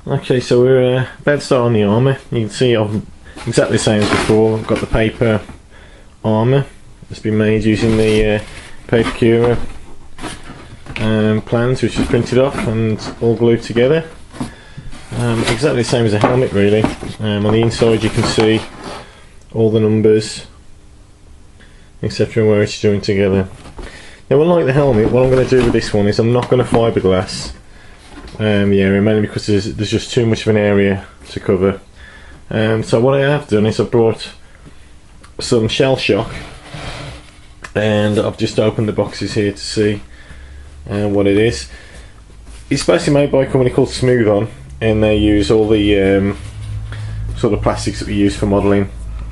Okay, so we're about to start on the armour. You can see I'm exactly the same as before. I've got the paper armour that's been made using the paper cura plans, which is printed off and all glued together. Exactly the same as a helmet, really. On the inside you can see all the numbers, etc., where it's joined together. Now, unlike the helmet, what I'm going to do with this one is I'm not going to fiberglass the area, mainly because there's just too much of an area to cover. So what I have done is I've brought some shell shock, and I've just opened the boxes here to see what it is. It's basically made by a company called Smooth On, and they use all the sort of plastics that we use for modelling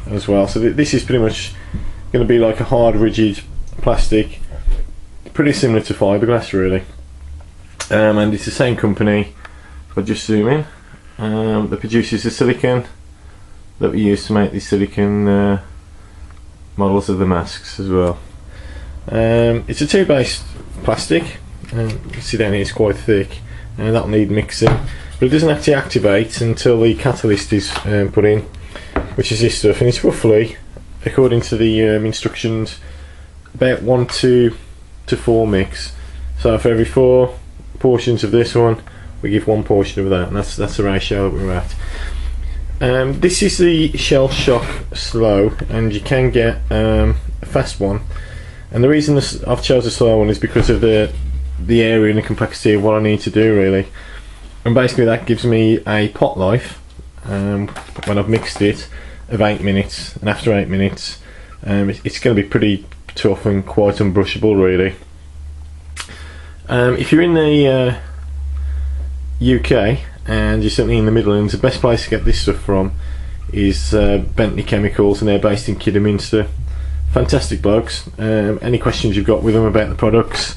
as well. So this is pretty much going to be like a hard, rigid plastic, pretty similar to fiberglass, really. And it's the same company, if I just zoom in, that produces the silicone that we use to make these silicone models of the masks as well. It's a two-based plastic, you can see down here it's quite thick, and that'll need mixing, but it doesn't actually activate until the catalyst is put in, which is this stuff, and it's roughly, according to the instructions, about 1 to 4 mix. So for every 4 portions of this one, we give 1 portion of that, and that's the ratio that we're at. This is the shell shock slow, and you can get a fast one, and the reason I've chosen a slow one is because of the area and the complexity of what I need to do, really. And basically that gives me a pot life when I've mixed it of 8 minutes, and after 8 minutes it's going to be pretty tough and quite unbrushable, really. If you're in the UK and you're certainly in the Midlands, the best place to get this stuff from is Bentley Chemicals, and they're based in Kidderminster. Fantastic blokes. Any questions you've got with them about the products,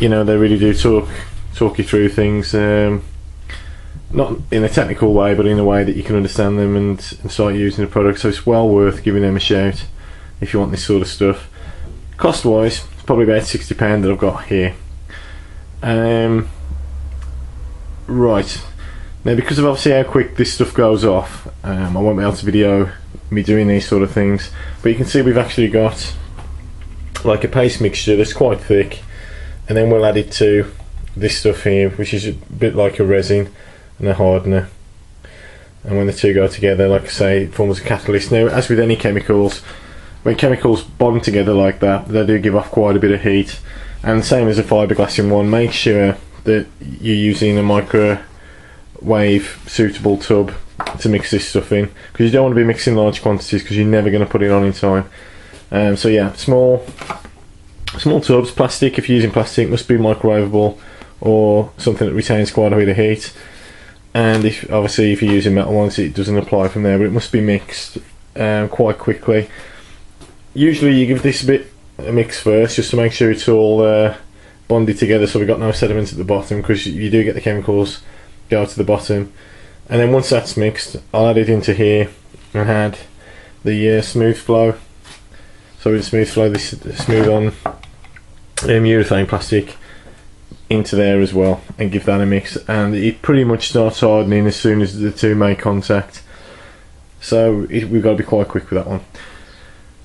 you know, they really do talk you through things, not in a technical way, but in a way that you can understand them and start using the product. So it's well worth giving them a shout if you want this sort of stuff. Cost wise, it's probably about £60 that I've got here. Right, now because of obviously how quick this stuff goes off, I won't be able to video me doing these sort of things, but you can see we've actually got like a paste mixture that's quite thick, and then we'll add it to this stuff here, which is a bit like a resin and a hardener, and when the two go together, like I say, it forms a catalyst. Now, as with any chemicals, when chemicals bond together like that, they do give off quite a bit of heat, and same as a fiberglassing one, make sure that you're using a microwave suitable tub to mix this stuff in, because you don't want to be mixing large quantities because you're never going to put it on in time. So yeah, small tubs. Plastic, if you're using plastic, must be microwavable or something that retains quite a bit of heat, and obviously if you're using metal ones, it doesn't apply from there, but it must be mixed quite quickly. Usually you give this a mix first, just to make sure it's all bonded together, so we've got no sediment at the bottom, because you do get the chemicals go to the bottom. And then once that's mixed, I'll add it into here and add the smooth flow. So with smooth flow, this Smooth On urethane plastic into there as well, and give that a mix, and it pretty much starts hardening as soon as the two make contact. So we've got to be quite quick with that one.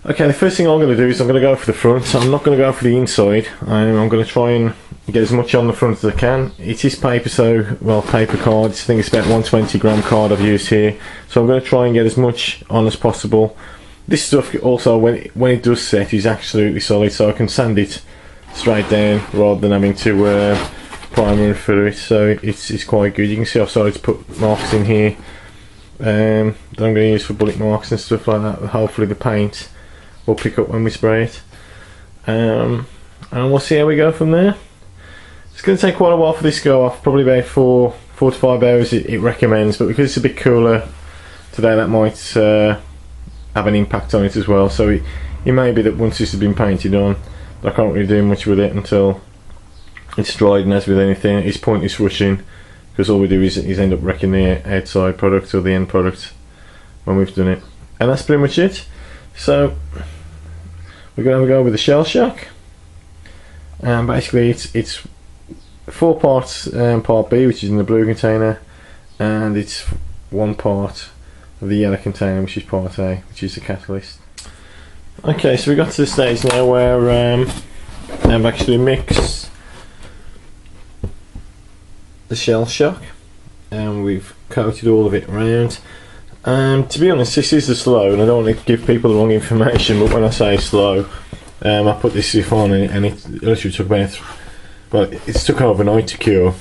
Okay, the first thing I'm going to do is I'm going to go for the front. I'm not going to go for the inside. I'm going to try and get as much on the front as I can. It is paper, so, well, paper cards. I think it's about 120 gram card I've used here. So I'm going to try and get as much on as possible. This stuff also, when it does set, is absolutely solid, so I can sand it straight down rather than having to primer and fill it. So it's quite good. You can see I've started to put marks in here that I'm going to use for bullet marks and stuff like that. Hopefully the paint will pick up when we spray it, and we'll see how we go from there. It's going to take quite a while for this to go off, probably about 4 to 5 hours it recommends, but because it's a bit cooler today, that might have an impact on it as well. So it may be that once this has been painted on, I can't really do much with it until it's dried, and as with anything, it's pointless rushing, because all we do is end up wrecking the outside product or the end product when we've done it. And that's pretty much it. So we're going to have a go with the shell shock, and basically it's 4 parts part B, which is in the blue container, and it's one part of the yellow container, which is part A, which is the catalyst. Okay, so we got to the stage now where I've actually mixed the shell shock and we've coated all of it around. To be honest, this is the slow, and I don't want to give people the wrong information, but when I say slow, I put this stuff on and it literally took about, well, it's took overnight to cure,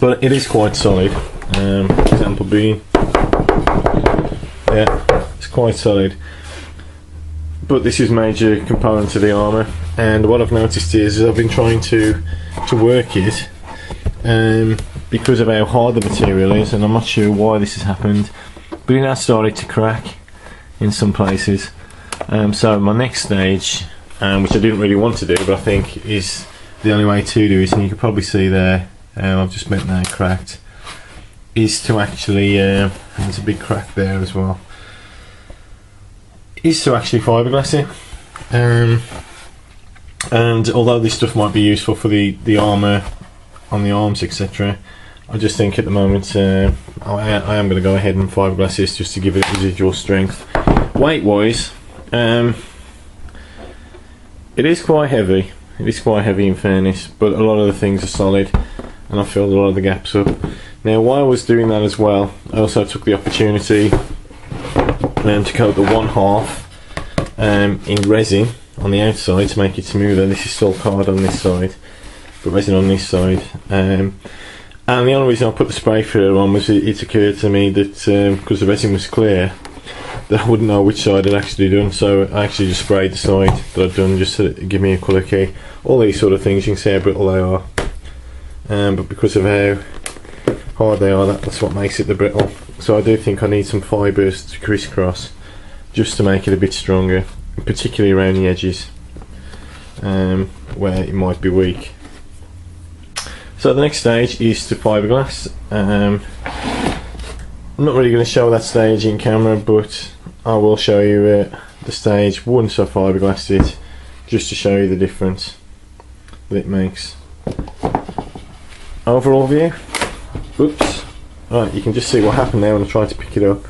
but it is quite solid. Example being, yeah, it's quite solid. But this is a major component of the armour, and what I've noticed is I've been trying to work it because of how hard the material is, and I'm not sure why this has happened, but it has started to crack in some places. So my next stage, which I didn't really want to do, but I think is the only way to do it, and you can probably see there, I've just meant now cracked, is to actually, there's a big crack there as well, is to actually fiberglass it. And although this stuff might be useful for the armour on the arms, etc., I just think at the moment I am going to go ahead and fiberglass this just to give it residual strength. Weight wise, it is quite heavy. It is quite heavy in fairness, but a lot of the things are solid, and I filled a lot of the gaps up. Now while I was doing that as well, I also took the opportunity to coat the 1/2 in resin on the outside to make it smoother. This is still hard on this side, but resin on this side. And the only reason I put the spray filler on was it occurred to me that because the resin was clear, that I wouldn't know which side I'd actually done, so I actually just sprayed the side that I'd done just to give me a colour key. All these sort of things, you can see how brittle they are, but because of how hard they are, that's what makes it the brittle. So I do think I need some fibres to crisscross just to make it a bit stronger, particularly around the edges where it might be weak. So the next stage is to fiberglass. I'm not really going to show that stage in camera, but I will show you the stage once I fiberglassed it, just to show you the difference that it makes. Overall view. Oops. Right, you can just see what happened there when I tried to pick it up.